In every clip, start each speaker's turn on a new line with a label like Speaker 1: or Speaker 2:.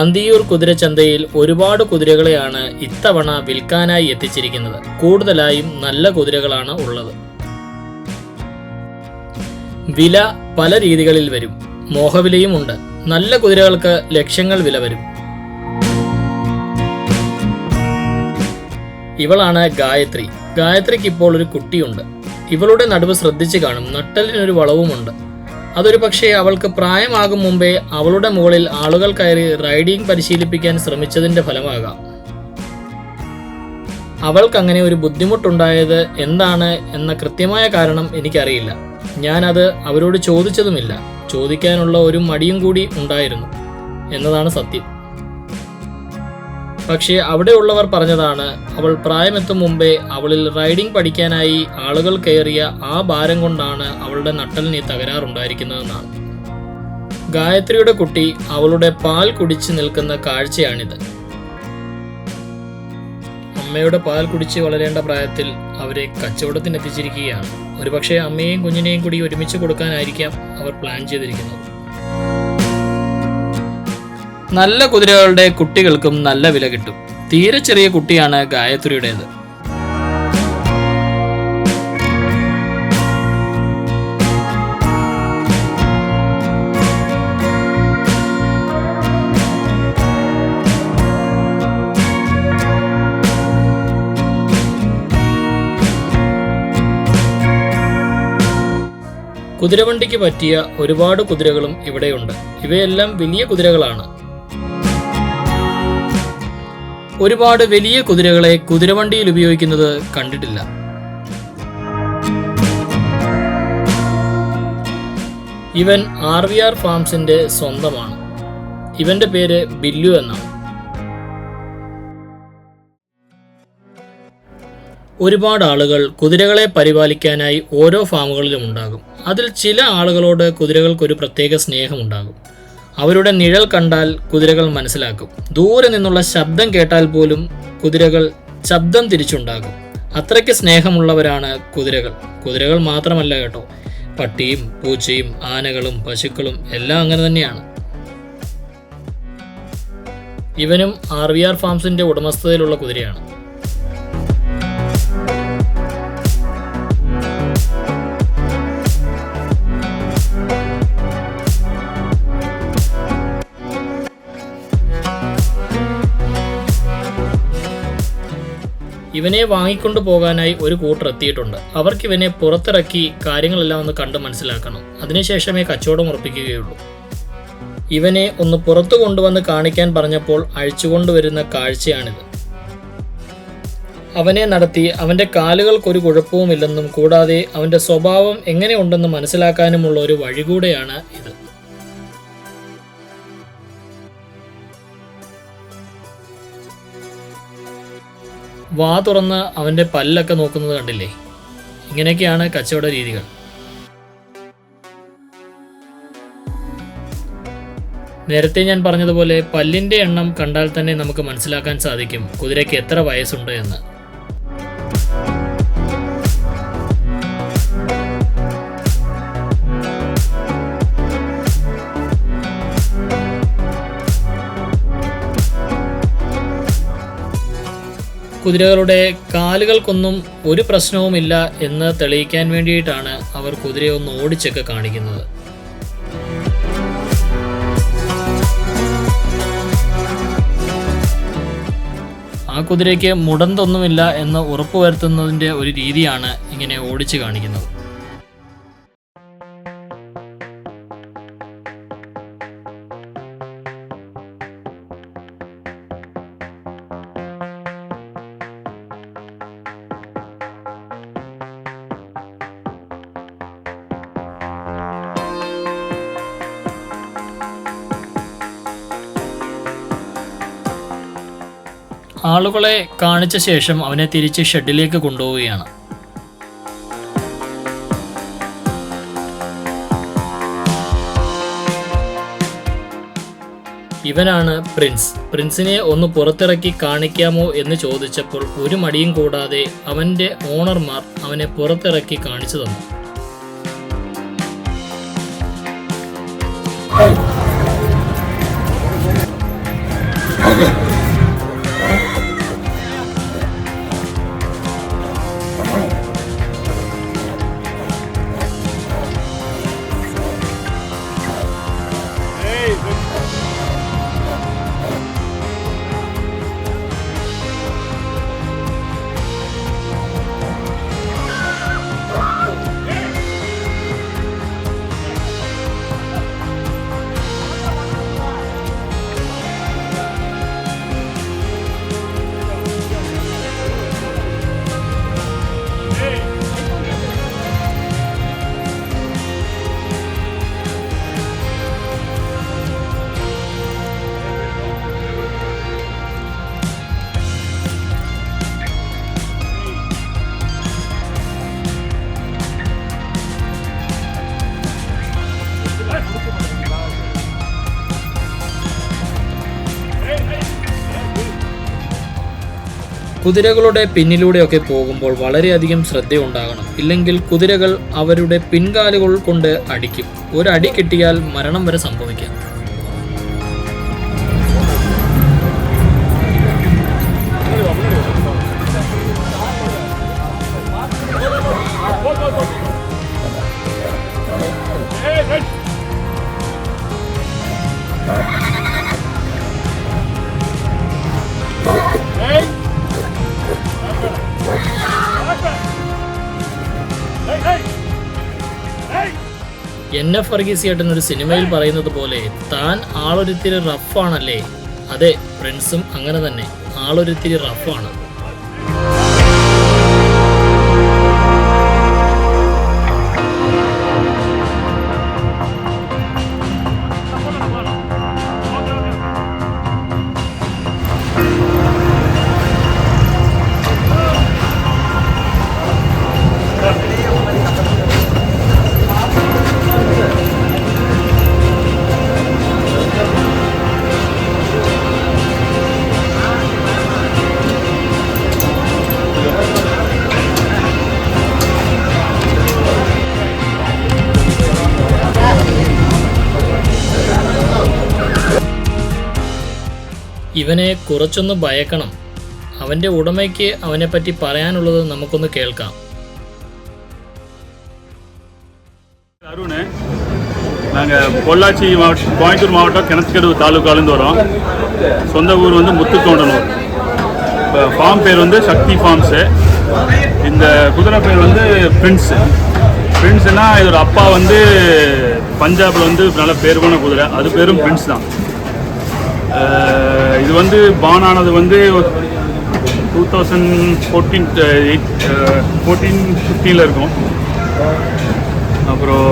Speaker 1: അന്തിയൂർ കുതിരച്ചന്തയിൽ ഒരുപാട് കുതിരകളെയാണ് ഇത്തവണ വിൽക്കാനായി എത്തിച്ചിരിക്കുന്നത്. കൂടുതലായും നല്ല കുതിരകളാണ് ഉള്ളത്. വില പല രീതികളിൽ വരും. മോഹവിലയും ഉണ്ട്. നല്ല കുതിരകൾക്ക് ലക്ഷങ്ങൾ വില വരും. ഇവളാണ് ഗായത്രി. ഗായത്രിക്ക് ഇപ്പോൾ ഒരു കുട്ടിയുണ്ട്. ഇവളുടെ നടുവ് ശ്രദ്ധിച്ചു കാണും. നട്ടലിനൊരു വളവുമുണ്ട്. അതൊരു പക്ഷേ അവൾക്ക് പ്രായമാകും മുമ്പേ അവളുടെ മുകളിൽ ആളുകൾ കയറി റൈഡിംഗ് പരിശീലിപ്പിക്കാൻ ശ്രമിച്ചതിന്റെ ഫലമാകാം. അവൾക്കങ്ങനെ ഒരു ബുദ്ധിമുട്ടുണ്ടായത് എന്താണ് എന്ന കൃത്യമായ കാരണം എനിക്കറിയില്ല. ഞാനത് അവരോട് ചോദിച്ചതുമില്ല. ചോദിക്കാനുള്ള ഒരു മടിയും കൂടി ഉണ്ടായിരുന്നു എന്നതാണ് സത്യം. പക്ഷേ അവിടെയുള്ളവർ പറഞ്ഞതാണ് അവൾ പ്രായമെത്തും മുമ്പേ അവളിൽ റൈഡിംഗ് പഠിക്കാനായി ആളുകൾ കയറിയ ആ ഭാരം കൊണ്ടാണ് അവളുടെ നട്ടലിന് തകരാറുണ്ടായിരിക്കുന്നതെന്നാണ്. ഗായത്രിയുടെ കുട്ടി അവളുടെ പാൽ കുടിച്ച് നിൽക്കുന്ന കാഴ്ചയാണിത്. അമ്മയുടെ പാൽ കുടിച്ച് വളരേണ്ട പ്രായത്തിൽ അവരെ കച്ചവടത്തിനെത്തിച്ചിരിക്കുകയാണ്. ഒരുപക്ഷെ അമ്മയെയും കുഞ്ഞിനെയും കൂടി ഒരുമിച്ച് കൊടുക്കാനായിരിക്കാം അവർ പ്ലാൻ ചെയ്തിരിക്കുന്നത്. നല്ല കുതിരകളുടെ കുട്ടികൾക്കും നല്ല വില കിട്ടും. തീരെ ചെറിയ കുട്ടിയാണ് ഗായത്രിയുടേത്. കുതിരവണ്ടിക്ക് പറ്റിയ ഒരുപാട് കുതിരകളും ഇവിടെയുണ്ട്. ഇവയെല്ലാം വലിയ കുതിരകളാണ്. ഒരുപാട് വലിയ കുതിരകളെ കുതിരവണ്ടിയിൽ ഉപയോഗിക്കുന്നത് കണ്ടിട്ടില്ല. ഇവൻ RVR ഫാംസിന്റെ സ്വന്തമാണ്. ഇവന്റെ പേര് ബില്ലു എന്നാണ്. ഒരുപാട് ആളുകൾ കുതിരകളെ പരിപാലിക്കാനായി ഓരോ ഫാമുകളിലും ഉണ്ടാകും. അതിൽ ചില ആളുകളോട് കുതിരകൾക്കൊരു പ്രത്യേക സ്നേഹമുണ്ടാകും. അവരുടെ നിഴൽ കണ്ടാൽ കുതിരകൾ മനസ്സിലാക്കും. ദൂരെ നിന്നുള്ള ശബ്ദം കേട്ടാൽ പോലും കുതിരകൾ ശബ്ദം തിരിച്ചുണ്ടാകും. അത്രയ്ക്ക് സ്നേഹമുള്ളവരാണ് കുതിരകൾ. കുതിരകൾ മാത്രമല്ല കേട്ടോ, പട്ടിയും പൂച്ചയും ആനകളും പശുക്കളും എല്ലാം അങ്ങനെ തന്നെയാണ്. ഇവനും RVR ഫാംസിന്റെ ഉടമസ്ഥതയിലുള്ള കുതിരയാണ്. ഇവനെ വാങ്ങിക്കൊണ്ടു പോകാനായി ഒരു കൂട്ടർ എത്തിയിട്ടുണ്ട്. അവർക്കിവനെ പുറത്തിറക്കി കാര്യങ്ങളെല്ലാം ഒന്ന് കണ്ട് മനസ്സിലാക്കണം. അതിനുശേഷമേ കച്ചവടം ഉറപ്പിക്കുകയുള്ളൂ. ഇവനെ ഒന്ന് പുറത്തു കൊണ്ടുവന്ന് കാണിക്കാൻ പറഞ്ഞപ്പോൾ അഴിച്ചുകൊണ്ടുവരുന്ന കാഴ്ചയാണിത്. അവനെ നടത്തി അവൻ്റെ കാലുകൾക്കൊരു കുഴപ്പവുമില്ലെന്നും കൂടാതെ അവൻ്റെ സ്വഭാവം എങ്ങനെയുണ്ടെന്ന് മനസ്സിലാക്കാനുമുള്ള ഒരു വഴി കൂടെയാണ് ഇത്. വാ തുറന്ന് അവൻ്റെ പല്ലൊക്കെ നോക്കുന്നത് കണ്ടില്ലേ? ഇങ്ങനെയൊക്കെയാണ് കച്ചവട രീതികൾ. നേരത്തെ ഞാൻ പറഞ്ഞതുപോലെ പല്ലിൻ്റെ എണ്ണം കണ്ടാൽ തന്നെ നമുക്ക് മനസ്സിലാക്കാൻ സാധിക്കും കുതിരയ്ക്ക് എത്ര വയസ്സുണ്ട് എന്ന്. കുതിരകളുടെ കാലുകൾക്കൊന്നും ഒരു പ്രശ്നവുമില്ല എന്ന് തെളിയിക്കാൻ വേണ്ടിയിട്ടാണ് അവർ കുതിരയെ ഒന്ന് ഓടിച്ചൊക്കെ കാണിക്കുന്നത്. ആ കുതിരയ്ക്ക് മുടന്തൊന്നുമില്ല എന്ന് ഉറപ്പുവരുത്തുന്നതിൻ്റെ ഒരു രീതിയാണ് ഇങ്ങനെ ഓടിച്ച് കാണിക്കുന്നത്. ആളുകളെ കാണിച്ച ശേഷം അവനെ തിരിച്ച് ഷെഡിലേക്ക് കൊണ്ടുപോവുകയാണ്. ഇവനാണ് പ്രിൻസ്. പ്രിൻസിനെ ഒന്ന് പുറത്തിറക്കി കാണിക്കാമോ എന്ന് ചോദിച്ചപ്പോൾ ഒരു മടിയും കൂടാതെ അവൻ്റെ ഓണർമാർ അവനെ പുറത്തിറക്കി കാണിച്ചു തന്നു. കുതിരകളുടെ പിന്നിലൂടെയൊക്കെ പോകുമ്പോൾ വളരെയധികം ശ്രദ്ധയുണ്ടാകണം. ഇല്ലെങ്കിൽ കുതിരകൾ അവരുടെ പിൻകാലുകൾ കൊണ്ട് അടിക്കും. ഒരടി കിട്ടിയാൽ മരണം വരെ സംഭവിക്കാം. NF വർഗീസ് ചേട്ടൻ ഒരു സിനിമയിൽ പറയുന്നത് പോലെ താൻ ആളൊരിത്തിരി റഫാണല്ലേ? അതെ, പ്രിൻസും അങ്ങനെ തന്നെ ആളൊരിത്തിരി റഫാണ്. ഇവനെ കുറച്ചൊന്ന് ഭയക്കണം. അവൻ്റെ ഉടമയ്ക്ക് അവനെപ്പറ്റി പറയാനുള്ളത് നമുക്കൊന്ന് കേൾക്കാം.
Speaker 2: அருண், நாங்கள் பொள்ளாச்சி மாவட்டம், கோயம்புத்தூர் மாவட்டம், கிணத்துக்கடவு தாலுக்காலேருந்து வரோம். சொந்த ஊர் வந்து முத்துக்கோண்டனூர். இப்போ ஃபார்ம் பேர் வந்து சக்தி ஃபார்ம்ஸு. இந்த குதிரை பேர் வந்து பிரின்ஸ்னா இதோட அப்பா வந்து பஞ்சாபில் வந்து நல்ல பேர் போன குதிரை, அது பேரும் பிரின்ஸ் தான். இது வந்து பான் ஆனது வந்து 2014-15 இருக்கும். அப்புறம்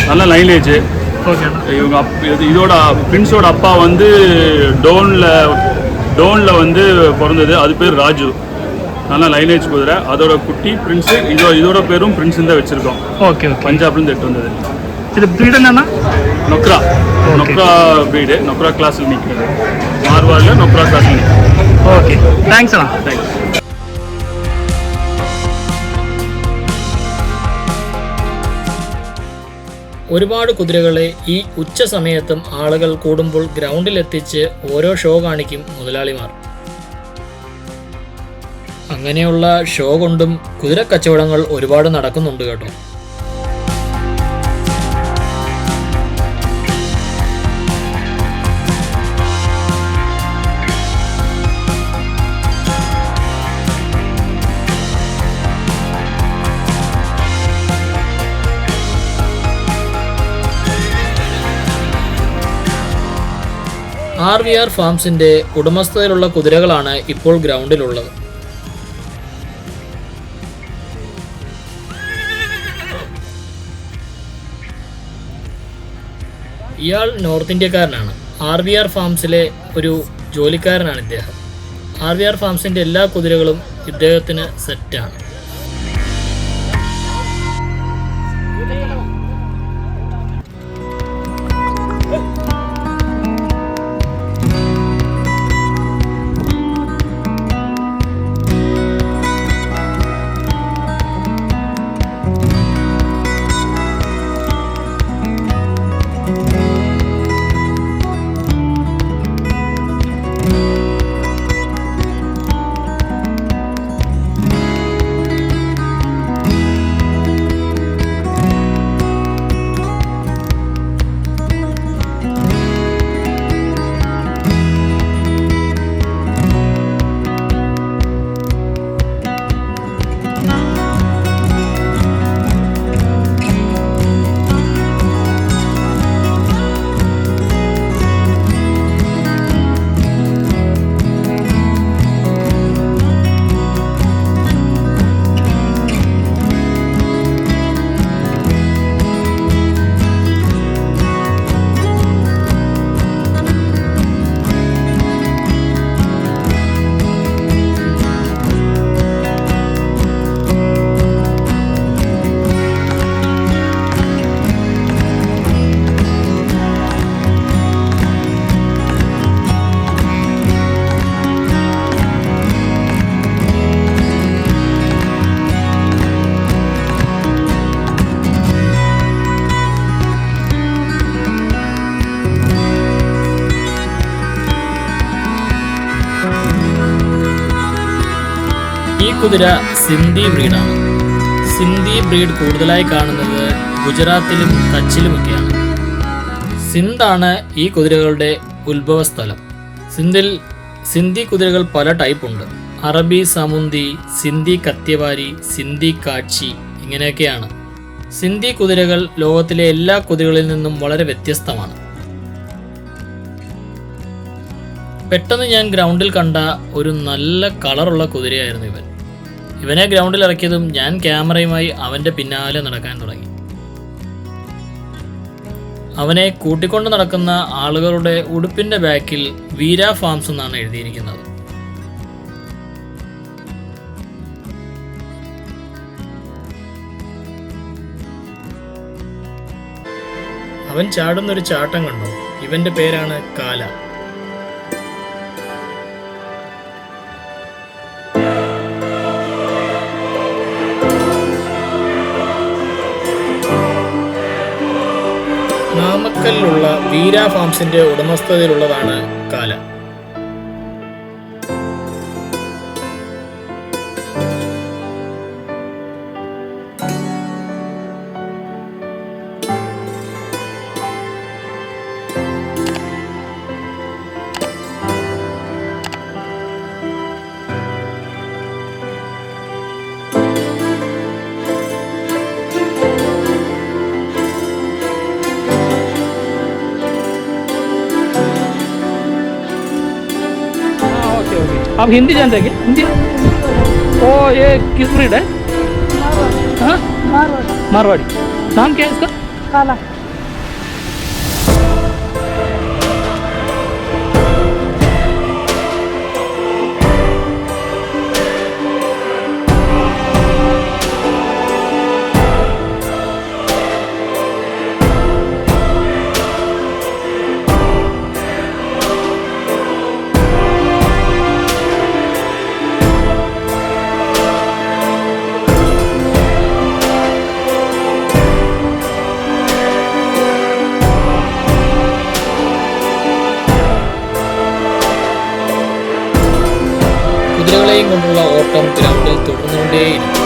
Speaker 2: நல்ல லைனேஜ். இவங்க இதோட பிரின்ஸோட அப்பா வந்து டோனில் வந்து பிறந்தது, அது பேர் ராஜு. நல்ல லைனேஜ் குதிரை. அதோட குட்டி பிரின்ஸு, இதோட பேரும் பிரின்ஸ் தான் வச்சுருக்கோம். ஓகே, பஞ்சாப்லேருந்து எடுத்து வந்தது. இது ப்ரீட் என்னன்னா நொக்ரா ப்ரீடு. நொக்ரா கிளாஸில் நிற்கிறது. மார்வாடில் நொக்ரா கிளாஸில் நிற்கிறது. ஓகே, தேங்க்ஸ் அண்ணா. தேங்க்ஸ்.
Speaker 1: ഒരുപാട് കുതിരകളെ ഈ ഉച്ച സമയത്തും ആളുകൾ കൂടുമ്പോൾ ഗ്രൗണ്ടിലെത്തിച്ച് ഓരോ ഷോ കാണിക്കും മുതലാളിമാർ. അങ്ങനെയുള്ള ഷോ കൊണ്ടും കുതിര കച്ചവടങ്ങൾ ഒരുപാട് നടക്കുന്നുണ്ട് കേട്ടോ. RVR ഫാംസിന്റെ ഉടമസ്ഥതയിലുള്ള കുതിരകളാണ് ഇപ്പോൾ ഗ്രൗണ്ടിലുള്ളത്. ഇയാൾ നോർത്ത് ഇന്ത്യക്കാരനാണ്. RVR ഫാംസിലെ ഒരു ജോലിക്കാരനാണ് ഇദ്ദേഹം. RVR ഫാംസിന്റെ എല്ലാ കുതിരകളും ഇദ്ദേഹത്തിന് സെറ്റാണ്. കുതിര സിന്ധി ബ്രീഡാണ്. സിന്ധി ബ്രീഡ് കൂടുതലായി കാണുന്നത് ഗുജറാത്തിലും കച്ചിലുമൊക്കെയാണ്. സിന്ധാണ് ഈ കുതിരകളുടെ ഉത്ഭവസ്ഥലം. സിന്ധിൽ സിന്ധി കുതിരകൾ പല ടൈപ്പ് ഉണ്ട്. അറബി സമുന്തി, സിന്ധി കത്യവാരി, സിന്ധി കാച്ചി ഇങ്ങനെയൊക്കെയാണ്. സിന്ധി കുതിരകൾ ലോകത്തിലെ എല്ലാ കുതിരകളിൽ നിന്നും വളരെ വ്യത്യസ്തമാണ്. പെട്ടെന്ന് ഞാൻ ഗ്രൗണ്ടിൽ കണ്ട ഒരു നല്ല കളറുള്ള കുതിരയായിരുന്നു ഇവൻ. ഇവനെ ഗ്രൗണ്ടിൽ ഇറക്കിയതും ഞാൻ ക്യാമറയുമായി അവൻ്റെ പിന്നാലെ നടക്കാൻ തുടങ്ങി. അവനെ കൂട്ടിക്കൊണ്ട് നടക്കുന്ന ആളുകളുടെ ഉടുപ്പിൻ്റെ ബാക്കിൽ വീര ഫാംസ് എന്നാണ് എഴുതിയിരിക്കുന്നത്. അവൻ ചാടുന്നൊരു ചാട്ടം കണ്ടു. ഇവൻ്റെ പേരാണ് കാല. നാമക്കലിലുള്ള വീര ഫാംസിന്റെ ഉടമസ്ഥതയിലുള്ളതാണ് കാല.
Speaker 3: आप हिंदी जानते हैं क्या? हिंदी? ओ ये किस ब्रीड है? हाँ? मारवाड़ी. नाम क्या है इसका? काला.
Speaker 1: കുതിരകളെയും കൊണ്ടുള്ള ഓട്ടം ഗ്രൗണ്ടിൽ തുടർന്നുകൊണ്ടേയിരുന്നു.